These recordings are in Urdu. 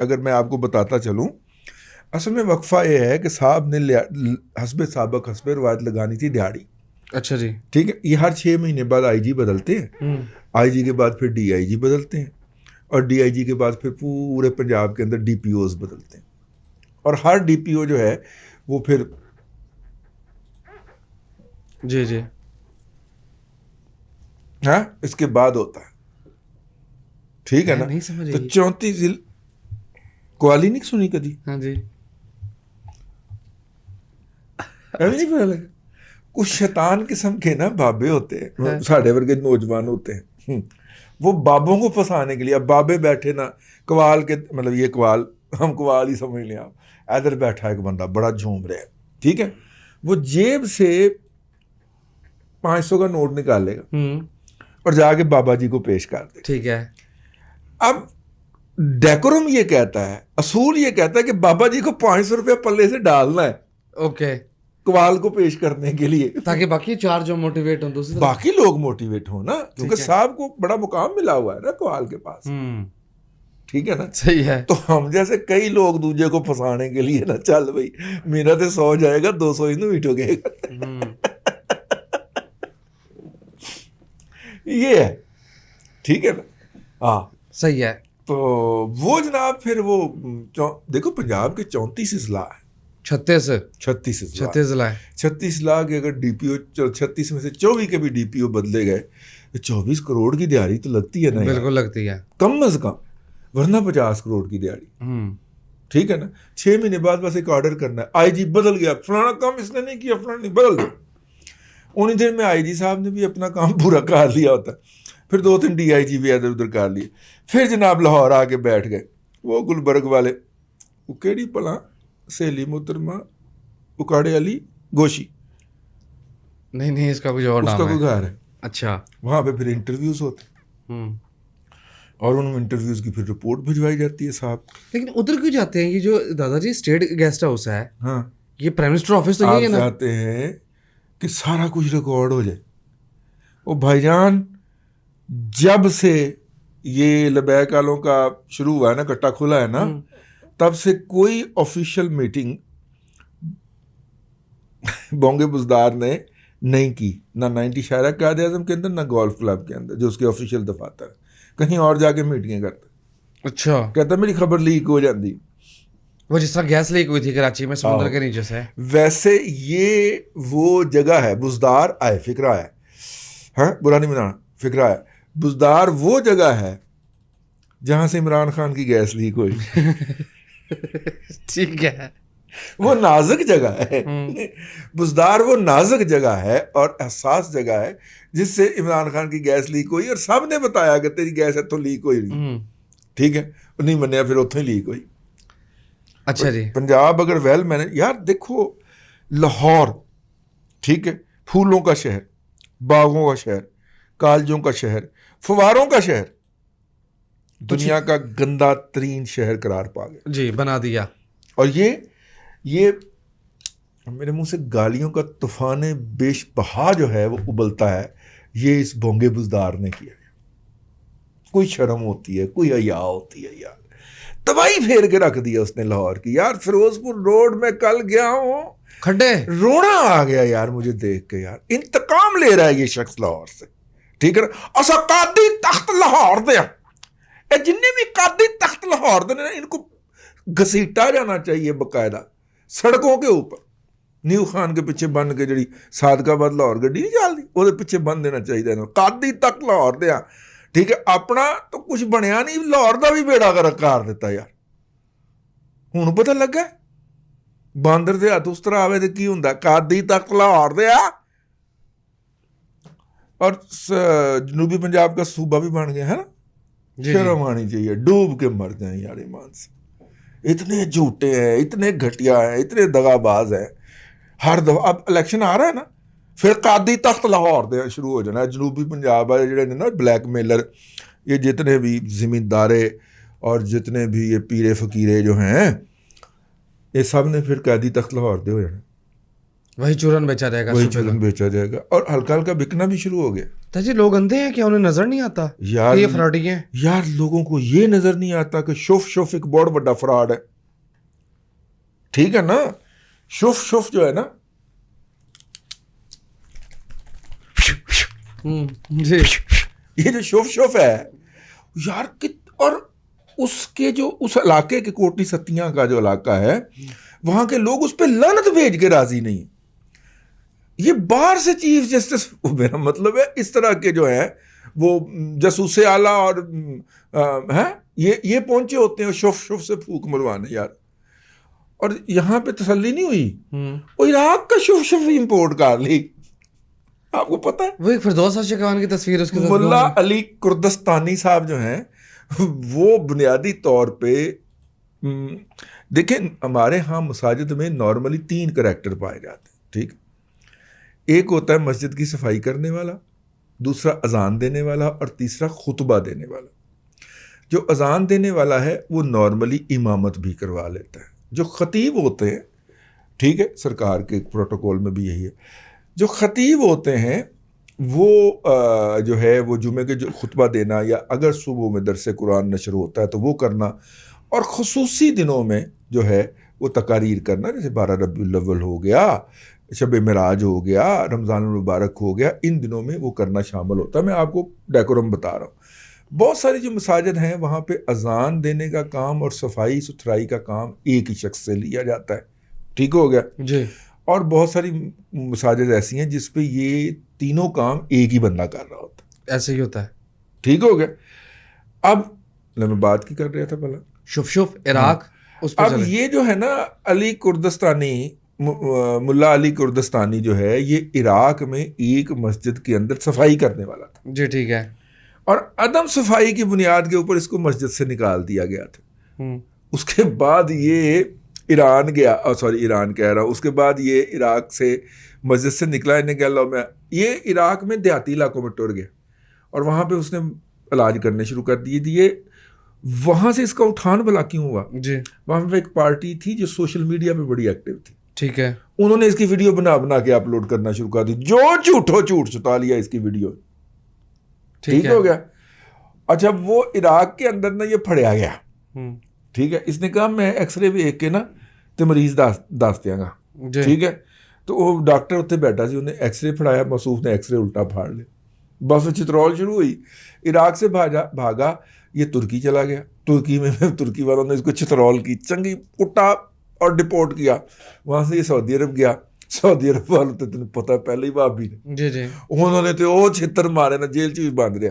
اگر میں آپ کو بتاتا چلوں، اصل میں وقفہ یہ ہے کہ صاحب نے حسب سابق حسب روایت لگانی تھی دیہڑی. اچھا جی. ٹھیک ہے. یہ ہر 6 مہینے بعد آئی جی بدلتے ہیں، آئی جی کے بعد پھر ڈی آئی جی بدلتے ہیں، اور ڈی آئی جی کے بعد پھر پورے پنجاب کے اندر ڈی پی اوز بدلتے ہیں، اور ہر ڈی پی او جو ہے وہ پھر جی جی ہاں اس کے بعد ہوتا ہے. ٹھیک ہے نا. نہیں سمجھ تو 34 ضلع قوالی نہیں سنی کدی؟ ہاں جی. نہیں پتا لگا. کچھ شیطان قسم کے نا بابے ہوتے ہیں، ساڑھے ورگے نوجوان ہوتے ہیں، وہ بابوں کو پھنسانے کے لیے. اب بابے بیٹھے نا قوال کے، مطلب یہ قوال ہم قوال ہی سمجھ لیں آپ. ادھر بیٹھا ایک بندہ بڑا جھوم رہا ہے، ٹھیک ہے، وہ جیب سے 500 کا نوٹ نکالے گا اور جا کے بابا جی کو پیش کر دے. ٹھیک ہے. اب ڈیکورم یہ کہتا ہے، اصول یہ کہتا ہے کہ بابا جی کو 500 روپے پلے سے ڈالنا ہے اوکے قوال کو پیش کرنے کے لیے، تاکہ باقی چار جو موٹیویٹ ہوں، دوسری باقی لوگ موٹیویٹ ہوں نا، کیونکہ صاحب کو بڑا مقام ملا ہوا ہے نا قوال کے پاس. ٹھیک ہے نا. صحیح ہے. تو ہم جیسے کئی لوگ دوسرے کو پھنسانے کے لیے نا، چل بھائی میرا تو 100 جائے گا 200 ہی میٹھو گئے گا. یہ ہے. ٹھیک ہے نا. ہاں صحیح ہے. تو وہ جناب پھر وہ دیکھو پنجاب کے 34 اضلاع ہیں، 36 ضلع 36 لاکھ کے اگر ڈی پی او 36 میں سے 24 کے بھی ڈی پی او بدلے گئے تو 24 کروڑ کی دیہڑی تو لگتی ہے نا. بالکل لگتی ہے کم از کم، ورنہ 50 کروڑ کی دیہڑی. ٹھیک ہے نا. 6 مہینے بعد بس ایک آرڈر کرنا ہے، آئی جی بدل گیا، فلانا کام اس نے نہیں کیا، فلانا نہیں، بدل گیا. انہیں دیر میں آئی جی صاحب نے بھی اپنا کام پورا کر لیا ہوتا ہے، پھر 2-3 ڈی آئی جی بھی ادھر ادھر کر لیے. پھر جناب لاہور آ کے بیٹھ گئے وہ گلبرگ والے، وہ کیڑی پلا سہیلی محترمہ اکاڑے علی گوشی، نہیں اس کا کچھ اور اس نام کا ہے. کوئی گھر ہے. اچھا. وہاں پہ پھر انٹرویوز ہوتے اور ان انٹرویوز کی پھر رپورٹ بھجوائی جاتی ہے صاحب. لیکن ادھر کیوں جاتے ہیں؟ یہ جو دادا جی اسٹیٹ گیسٹ ہاؤس ہے، ہاں یہ پرائم منسٹر آفس تو آپ یہی ہے نا؟ چاہتے ہیں کہ سارا کچھ ریکارڈ ہو جائے. وہ بھائی جان جب سے یہ لبیک والوں کا شروع ہوا ہے نا، کٹا کھلا ہے نا، تب سے کوئی آفیشیل میٹنگ بونگے بزدار نے نہیں کی، نہ 90 شاعرہ قائد اعظم کے اندر، نہ گولف کلب کے اندر جو اس کے آفیشیل دفاتر ہے. کہیں اور جا کے میٹنگیں کرتا. اچھا. کہتا میری خبر لیک ہو جاتی. وہ جس طرح گیس لیک ہوئی تھی کراچی میں سمندر کے نیچے سے، ویسے یہ وہ جگہ ہے بزدار آئے فکرہ ہے، ہاں برا نہیں بنانا، فکرہ ہے بزدار وہ جگہ ہے جہاں سے عمران خان کی گیس لیک ہوئی. ٹھیک ہے. وہ نازک جگہ ہے بزدار، وہ نازک جگہ ہے اور حساس جگہ ہے جس سے عمران خان کی گیس لیک ہوئی، اور سب نے بتایا کہ تیری گیس اتوں لیک ہوئی رہی. ٹھیک ہے. نہیں منیا، پھر اتوں ہی لیک ہوئی. اچھا جی. پنجاب اگر ویل مینج، یار دیکھو لاہور، ٹھیک ہے، پھولوں کا شہر، باغوں کا شہر، کالجوں کا شہر، فواروں کا شہر، دنیا کا گندا ترین شہر قرار پا گیا جی، بنا دیا. اور یہ میرے منہ سے گالیوں کا طوفان بیش بہا جو ہے وہ ابلتا ہے، یہ اس بونگے بزدار نے کیا. کوئی شرم ہوتی ہے، کوئی حیا ہوتی ہے یار. تباہی پھیر کے رکھ دیا اس نے لاہور کی. یار فیروز پور روڈ میں کل گیا ہوں، کھڈے رونا آ گیا یار مجھے دیکھ کے. یار انتقام لے رہا ہے یہ شخص لاہور سے. ٹھیک ہے نا. اسا قادی تخت لاہور دیا، اے جننے بھی قادی تخت لاہور دے ان کو گھسیٹا جانا چاہیے باقاعدہ سڑکوں کے اوپر. نیو خان کے پیچھے بن کے جڑی صادقہ آباد لاہور گڈی نہیں چلتی وہ پیچھے بن دینا چاہیے. قادی تک لاہور دیا. ٹھیک ہے. اپنا تو کچھ بنیا نہیں، لاہور دا بھی بیڑا غرق کر دیتا یار. ہوں پتہ لگا باندر دے ہاتھ اس طرح آوے تو کی ہوں، قادی تک لاہور دیا. اور جنوبی پنجاب کا صوبہ بھی بن گیا ہے نا. شرم آنی چاہیے، ڈوب کے مر جائیں یار ایمان سے. اتنے جھوٹے ہیں، اتنے گھٹیا ہیں، اتنے دغا باز ہیں. ہر دفعہ اب الیکشن آ رہا ہے نا، پھر قادی تخت لاہور دے شروع ہو جانا ہے. جنوبی پنجاب والے جڑے نا بلیک میلر، یہ جتنے بھی زمیندارے اور جتنے بھی یہ پیرے فقیرے جو ہیں، یہ سب نے پھر قادی تخت لاہور دے ہو جانا. وہی چورن بیچا جائے گا، وہی چورن بیچا جائے گا، اور ہلکا ہلکا بکنا بھی شروع ہو گیا. تاجی لوگ اندھے ہیں کیا؟ انہیں نظر نہیں آتا یار کہ یہ فراڈی ہیں؟ یار لوگوں کو یہ نظر نہیں آتا کہ شف ایک بہت بڑا فراڈ ہے. ٹھیک ہے نا؟ شف جو ہے نا جی یہ جو شف ہے یار اور اس کے جو اس علاقے کے کوٹی ستیاں کا جو علاقہ ہے وہاں کے لوگ اس پہ لعنت بھیج کے راضی نہیں. یہ باہر سے چیف جسٹس میرا مطلب ہے اس طرح کے جو ہیں وہ جاسوس اعلیٰ اور یہ پہنچے ہوتے ہیں شف سے پھونک مروانے یار. اور یہاں پہ تسلی نہیں ہوئی وہ عراق کا شف امپورٹ کر لی. آپ کو پتہ ہے وہ ایک فردوس اشکوان کی تصویر اس کے ساتھ ملا علی کردستانی صاحب جو ہیں وہ بنیادی طور پہ دیکھیں ہمارے ہاں مساجد میں نارملی 3 کریکٹر پائے جاتے ہیں. ٹھیک، ایک ہوتا ہے مسجد کی صفائی کرنے والا، دوسرا اذان دینے والا، اور تیسرا خطبہ دینے والا. جو اذان دینے والا ہے وہ نارملی امامت بھی کروا لیتا ہے. جو خطیب ہوتے ہیں، ٹھیک ہے، سرکار کے پروٹوکول میں بھی یہی ہے، جو خطیب ہوتے ہیں وہ جو ہے وہ جمعے کے جو خطبہ دینا یا اگر صبح میں درس قرآن نشر ہوتا ہے تو وہ کرنا، اور خصوصی دنوں میں جو ہے وہ تقاریر کرنا، جیسے 12 ربیع الاول ہو گیا، شب معراج ہو گیا، رمضان المبارک ہو گیا، ان دنوں میں وہ کرنا شامل ہوتا ہے. میں آپ کو ڈیکورم بتا رہا ہوں. بہت ساری جو مساجد ہیں وہاں پہ اذان دینے کا کام اور صفائی ستھرائی کا کام ایک ہی شخص سے لیا جاتا ہے. ٹھیک ہو گیا جی. اور بہت ساری مساجد ایسی ہیں جس پہ یہ تینوں کام ایک ہی بندہ کر رہا ہوتا ہے. ایسے ہی ہوتا ہے. ٹھیک ہو گیا. اب میں بات کی کر رہا تھا پہلا شف عراق. اب یہ جو ہے نا علی کردستانی، ملا علی کردستانی جو ہے یہ عراق میں ایک مسجد کے اندر صفائی کرنے والا تھا. جی ٹھیک ہے. اور عدم صفائی کی بنیاد کے اوپر اس کو مسجد سے نکال دیا گیا تھا. اس کے بعد یہ ایران گیا، ایران کہہ رہا ہوں، اس کے بعد یہ عراق سے مسجد سے نکلا، انہیں کہ اللہ میں یہ عراق میں دیہاتی علاقوں میں ٹر گیا اور وہاں پہ اس نے علاج کرنے شروع کر دیے. وہاں سے اس کا اٹھان بھلا کیوں ہوا؟ جی وہاں پہ ایک پارٹی تھی جو سوشل میڈیا پہ بڑی ایکٹیو تھی. ٹھیک ہے. انہوں نے اس کی ویڈیو بنا کے اپلوڈ کرنا شروع کر دی، جو جھوٹ چھپا لیا اس کی ویڈیو. ٹھیک ہو گیا. اچھا وہ عراق کے اندر نا یہ پھڑیا گیا. ٹھیک ہے. اس نے کہا میں ایکس رے بھی ایک کے نا تو مریض دس دیا گا. ٹھیک ہے. تو وہ ڈاکٹر اتنے بیٹھا سی، انہیں ایکس رے پھڑایا، موصوف نے ایکس رے الٹا پھاڑ لیا. بس چترول شروع ہوئی. عراق سے بھاگا یہ ترکی چلا گیا. ترکی میں ترکی والوں نے اس کو چترول کی چنگی کٹا اور ڈپورٹ کیا. وہاں سے یہ سعودی عرب گیا. سعودی عرب والوں تو تمہیں پتہ پہلے ہی بھابی نے جی جی انہوں نے تو وہ چھتر مارے نا، جیل چ بھی باندھ رہا.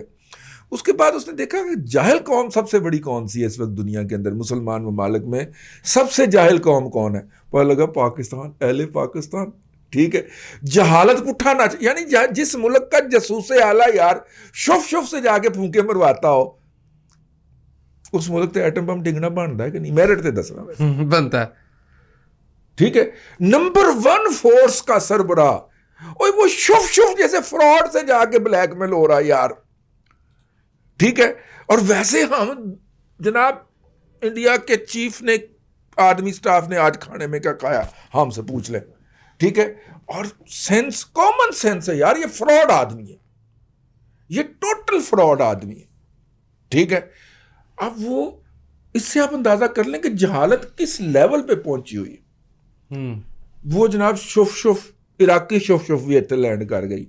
اس کے بعد اس نے دیکھا کہ جاہل قوم سب سے بڑی کون سی ہے اس وقت دنیا کے اندر، مسلمان ممالک میں سب سے جاہل قوم کون ہے؟ پتہ لگا پاکستان، اہل پاکستان. ٹھیک ہے. جہالت پٹھا نہ، یعنی جس ملک کا جاسوس اعلیٰ یار شف سے جا کے پھونکے مرواتا ہو اس ملک تے ایٹم بم ڈگنا بنتا ہے کہ نہیں؟ میرٹ تے دسنا بنتا ہے. ٹھیک ہے. نمبر 1 فورس کا سربراہ وہ شف جیسے فراڈ سے جا کے بلیک میل ہو رہا یار. ٹھیک ہے. اور ویسے ہم جناب انڈیا کے چیف نے، آدمی سٹاف نے آج کھانے میں کیا کھایا ہم سے پوچھ لیں. ٹھیک ہے. اور سینس، کامن سینس ہے یار، یہ فراڈ آدمی ہے، یہ ٹوٹل فراڈ آدمی ہے. ٹھیک ہے. اب وہ اس سے آپ اندازہ کر لیں کہ جہالت کس لیول پہ پہنچی ہوئی ہے. وہ جناب شف عراقی شف بھی اتنے لینڈ کر گئی.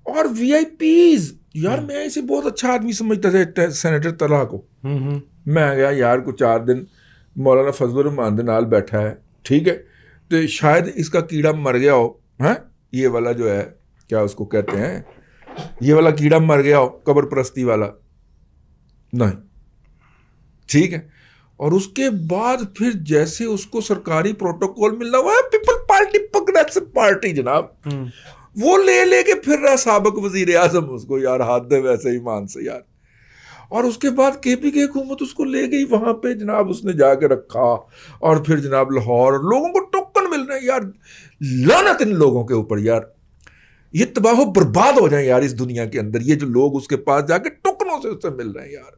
اور وی آئی پیز یار، میں اسے بہت اچھا آدمی سمجھتا تھا سینیٹر طلحہ کو. میں گیا یار کو 4 دن مولانا فضل الرحمان دے نال بیٹھا ہے. ٹھیک ہے. تو شاید اس کا کیڑا مر گیا ہو، یہ والا جو ہے کیا اس کو کہتے ہیں، یہ والا کیڑا مر گیا ہو، قبر پرستی والا نہیں. ٹھیک ہے. اور اس کے بعد پھر جیسے اس کو سرکاری پروٹوکول ملنا ہوا ہے، پیپل پارٹی، پروگریسو پارٹی جناب، وہ لے کے پھر رہا سابق وزیر اعظم اس کو یار، ہاتھ دے ویسے ایمان سے یار. اور اس کے بعد کے پی کی حکومت اس کو لے گئی وہاں پہ جناب، اس نے جا کے رکھا. اور پھر جناب لاہور، اور لوگوں کو ٹوکن مل رہے ہیں یار. لعنت ان لوگوں کے اوپر یار، یہ تباہ و برباد ہو جائیں یار اس دنیا کے اندر. یہ جو لوگ اس کے پاس جا کے ٹوکنوں سے اس سے مل رہے ہیں یار،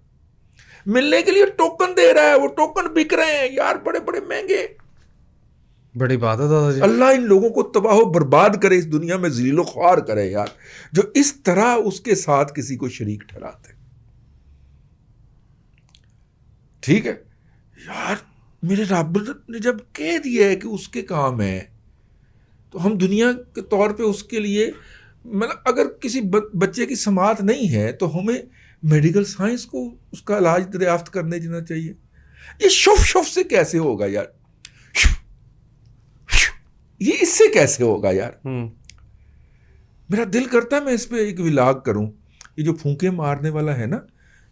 ملنے کے لیے ٹوکن دے رہا ہے، وہ ٹوکن بک رہے ہیں یار، بڑے بڑے مہنگے. بڑی بات ہے دادا جی. اللہ ان لوگوں کو تباہ و برباد کرے, اس دنیا میں ذلیل و خوار کرے یار, جو اس طرح اس کے ساتھ کسی کو شریک ٹھہراتے. ٹھیک ہے یار, میرے رب نے جب کہہ دیا ہے کہ اس کے کام ہے, تو ہم دنیا کے طور پہ اس کے لیے, مطلب اگر کسی بچے کی سماعت نہیں ہے تو ہمیں میڈیکل سائنس کو اس کا علاج دریافت کرنے دینا چاہیے. یہ شف سے کیسے ہوگا یار, یہ اس سے کیسے ہوگا یار. میرا دل کرتا ہے میں اس پہ ایک ولاگ کروں. یہ جو پھونکے مارنے والا ہے نا,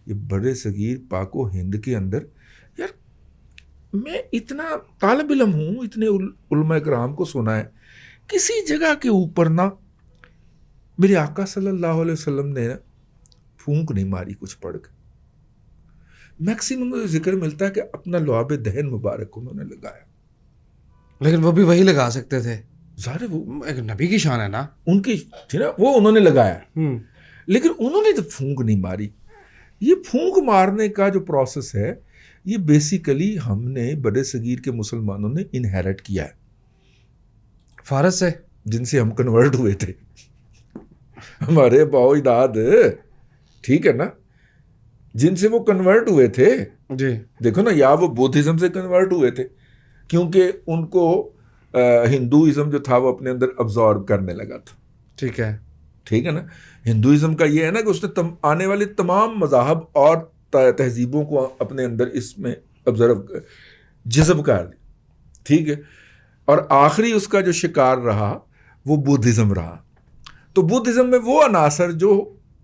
یہ بڑے صغیر پاک و ہند کے اندر, یار میں اتنا طالب علم ہوں, اتنے علماء کرام کو سنا ہے, کسی جگہ کے اوپر نا میرے آقا صلی اللہ علیہ وسلم نے پھونک نہیں ماری کچھ پڑھ کے. میکسیمم ذکر ملتا ہے کہ اپنا لعاب دہن مبارک انہوں نے لگایا, لیکن وہ بھی وہی لگا سکتے تھے. ظاہر وہ ایک نبی کی شان ہے نا, ان کی تھی نا, وہ انہوں نے لگایا, لیکن انہوں نے تو پھونک نہیں ماری. یہ پھونک مارنے کا جو پروسیس ہے, یہ بیسیکلی ہم نے بڑے صغیر کے مسلمانوں نے انہیرٹ کیا ہے فارس سے, جن سے ہم کنورٹ ہوئے تھے, ہمارے باؤ اجداد, ٹھیک ہے نا, جن سے وہ کنورٹ ہوئے تھے. جی دیکھو نا, یا وہ بودھزم سے کنورٹ ہوئے تھے کیونکہ ان کو ہندوازم جو تھا وہ اپنے اندر ابزارب کرنے لگا تھا. ٹھیک ہے نا, ہندوازم کا یہ ہے نا کہ اس نے آنے والے تمام مذاہب اور تہذیبوں کو اپنے اندر اس میں جذب کر دی. ٹھیک ہے, اور آخری اس کا جو شکار رہا وہ بدھزم رہا. تو بدھزم میں وہ عناصر جو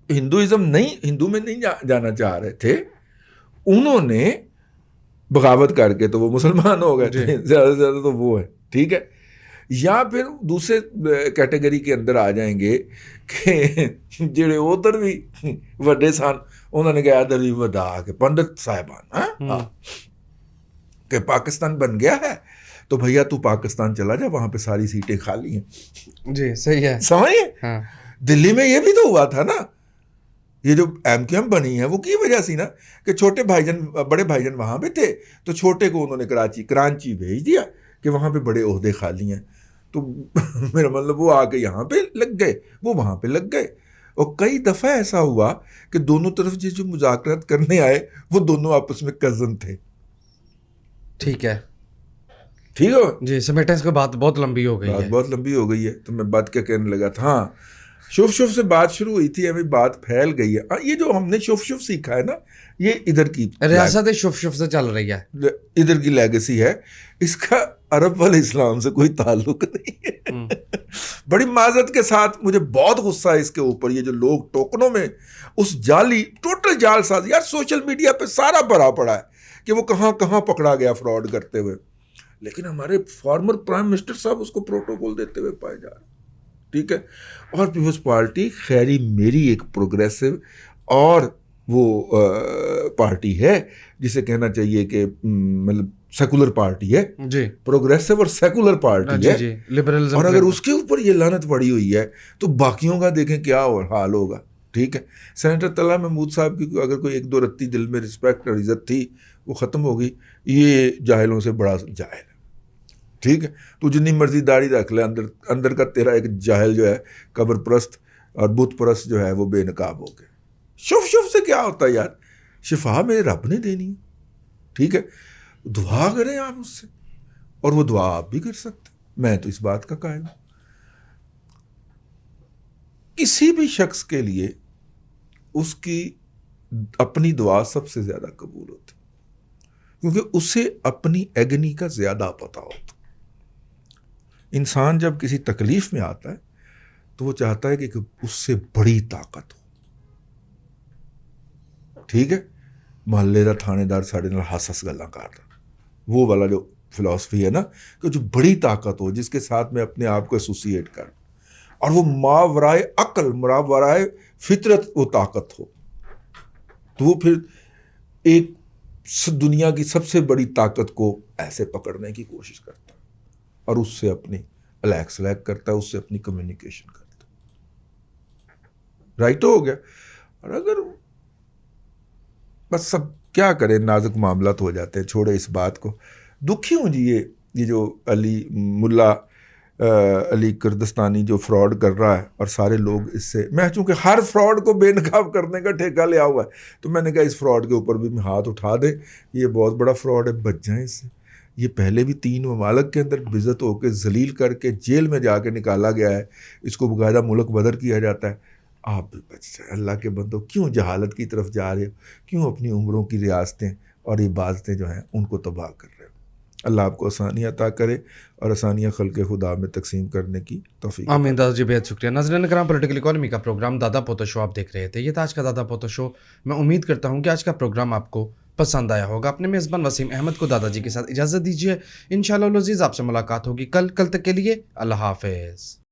ہندو میں نہیں جانا چاہ رہے تھے, انہوں نے بغاوت کر کے تو وہ مسلمان ہو گئے تھے زیادہ سے زیادہ, تو وہ ہے. ٹھیک ہے, یا پھر دوسرے کیٹیگری کے اندر آ جائیں گے کہ جڑے ادھر بھی وڈے سن, انہوں نے کہا ادھر بھی وڈا کے پنڈت صاحبان کہ پاکستان بن گیا ہے تو بھیا تو پاکستان چلا جا, وہاں پہ ساری سیٹیں خالی ہیں. جی صحیح ہے, سمجھے, دلی میں یہ بھی تو ہوا تھا نا, یہ جو ایم کیو ایم بنی ہے وہ کی وجہ سی نا کہ چھوٹے بھائی جان بڑے بھائی جان وہاں پہ تھے, تو چھوٹے کو انہوں نے کرانچی بھیج دیا کہ وہاں پہ بڑے عہدے خالی ہیں. تو میرا مطلب وہ آ کے یہاں پہ لگ گئے, وہ وہاں پہ لگ گئے. اور کئی دفعہ ایسا ہوا کہ دونوں طرف جو مذاکرات کرنے آئے وہ دونوں آپس میں کزن تھے. ٹھیک ہے, ٹھیک ہو جی سمیٹنس کا بات بہت لمبی ہو گئی ہے, بہت لمبی ہو گئی ہے. تو میں بات کیا کہنے لگا تھا, ہاں شف سے بات شروع ہوئی تھی, ابھی بات پھیل گئی ہے. یہ جو ہم نے شف سیکھا ہے نا, یہ ادھر کی ریاست شف سے چل رہی ہے, ادھر کی لیگیسی ہے. اس کا عرب والے اسلام سے کوئی تعلق نہیں ہے. بڑی معذرت کے ساتھ مجھے بہت غصہ ہے اس کے اوپر, یہ جو لوگ ٹوکنوں میں اس جعلی ٹوٹل جال سازی, یار سوشل میڈیا پہ سارا بھرا پڑا ہے کہ وہ کہاں کہاں پکڑا گیا فراڈ کرتے ہوئے, لیکن ہمارے فارمر پرائم منسٹر صاحب اس کو پروٹوکول دیتے ہوئے پائے جا رہے. ٹھیک ہے, اور پیپلز پارٹی خیری میری ایک پروگریسو اور وہ پارٹی ہے جسے کہنا چاہیے کہ مطلب سیکولر پارٹی ہے, جی پروگریسو اور سیکولر پارٹی ہے, جی لبرلزم, اور اگر اس کے اوپر یہ لعنت پڑی ہوئی ہے تو باقیوں کا دیکھیں کیا حال ہوگا. ٹھیک ہے, سینیٹر طلحہ محمود صاحب کی اگر کوئی ایک دو رتی دل میں رسپیکٹ اور عزت تھی وہ ختم ہو گئی. یہ جاہلوں سے بڑا جاہل ہے. ٹھیک ہے, تو جتنی مرضی داڑھی رکھ لے, اندر کا تیرا ایک جاہل جو ہے قبر پرست اور بت پرست جو ہے وہ بے نقاب ہو گئے. شف سے کیا ہوتا ہے یار, شفا میرے رب نے دینی ہے. ٹھیک ہے, دعا کریں آپ اس سے, اور وہ دعا آپ بھی کر سکتے. میں تو اس بات کا قائل ہوں, کسی بھی شخص کے لیے اس کی اپنی دعا سب سے زیادہ قبول ہوتی, کیونکہ اسے اپنی ایگنی کا زیادہ پتہ ہوتا. انسان جب کسی تکلیف میں آتا ہے تو وہ چاہتا ہے کہ اس سے بڑی طاقت ہو. ٹھیک ہے, محلے دا تھانے دار ساڑے نال ہس گلاں کردا, وہ والا جو فلاسفی ہے نا کہ جو بڑی طاقت ہو جس کے ساتھ میں اپنے آپ کو ایسوسیٹ کر, اور وہ ماورائے عقل ماورائے فطرت وہ طاقت ہو, تو وہ پھر ایک دنیا کی سب سے بڑی طاقت کو ایسے پکڑنے کی کوشش کرتا ہے اور اس سے اپنی الیک سلیک کرتا ہے, اس سے اپنی کمیونیکیشن کرتا ہے. رائٹ ہو گیا. اور اگر بس سب کیا کریں, نازک معاملات ہو جاتے ہیں, چھوڑے اس بات کو. دکھی ہوں جی, یہ یہ جو ملا علی کردستانی جو فراڈ کر رہا ہے اور سارے لوگ اس سے، میں چونکہ ہر فراڈ کو بے نقاب کرنے کا ٹھیکہ لیا ہوا ہے تو میں نے کہا اس فراڈ کے اوپر بھی میں ہاتھ اٹھا دے، یہ بہت بڑا فراڈ ہے، بچ جائیں اس سے۔ یہ پہلے بھی 3 ممالک کے اندر بےعزت ہو کے ذلیل کر کے جیل میں جا کے نکالا گیا ہے، اس کو باقاعدہ ملک بدر کیا جاتا ہے۔ آپ بھی بچ جائیں اللہ کے بندو، کیوں جہالت کی طرف جا رہے ہو، کیوں اپنی عمروں کی ریاستیں اور عبادتیں جو ہیں ان کو تباہ کر رہے ہو۔ اللہ آپ کو آسانیاں عطا کرے اور آسانیاں خلق خدا میں تقسیم کرنے کی توفیق۔ آمین دادا جی، بہت شکریہ۔ ناظرین کرام، پولیٹیکل اکانومی کا پروگرام دادا پوتا شو آپ دیکھ رہے تھے۔ یہ تھا آج کا دادا پوتا شو۔ میں امید کرتا ہوں کہ آج کا پروگرام آپ کو پسند آیا ہوگا۔ اپنے میزبان وسیم احمد کو دادا جی کے ساتھ اجازت دیجیے۔ انشاءاللہ العزیز آپ سے ملاقات ہوگی کل تک کے لیے اللہ حافظ۔